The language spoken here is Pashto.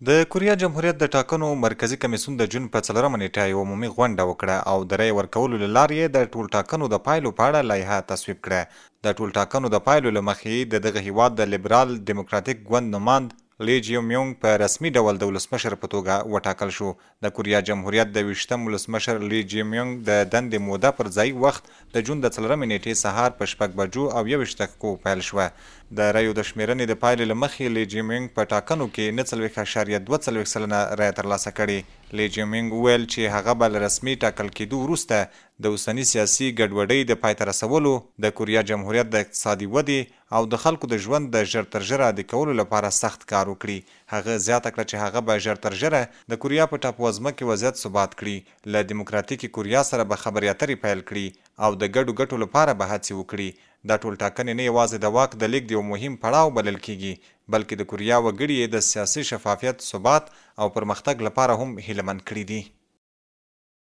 د کوریا جمهوریت د ټاکنو مرکزي کمیسیون د جون په 4مه نیټه یوه عمومي غونډه وکړه او د رایې ورکولو له لارې یې د ټولټاکنو د پایلو په اړه لایحه تصویب کړه. د ټولټاکنو د پایلو له مخې د دغه هیواد د لیبرال ډیموکراتیک ګوند نماند لی جیومیونګ په رسمي ډول د ولسمشر په توګه وټاکل شو. د کوریا جمهوریت د 20م ولسمشر لی جیومیونګ د دندې موده پر ځای وخت د جون د 4مې نیټې سهار په 6:21 پیل شوه. د رایو د شمیرنې د پایلې له مخې لی جیومیونګ په ټاکنو کې 49.42 سلنه رایه ترلاسه کړې. لی جیومیونګ وویل چې هغه به له رسمي ټاکل کېدو وروسته د اوسني سیاسي ګډوډۍ د پای ته رسولو، د کوریا جمهوریت د اقتصادي ودې او د خلکو د ژوند د ژر تر ژره عادي کولو لپاره سخت کار وکړي. هغه زیاته کړه چې هغه به ژر تر ژره د کوریا په ټاپووزمه کې وضعیت ثبات کړي، له دیموکراتیکي کوریا سره به خبرې اترې پیل کړي او د ګډو ګټو لپاره به هڅې وکړي. دا ټولټاکنې نه یوازې د واک د لیږد یو مهم پړاو بلل کېږي، بلکې د کوریا وګړي یې د سیاسي شفافیت، ثبات او پرمختګ لپاره هم هیله مند کړي دي.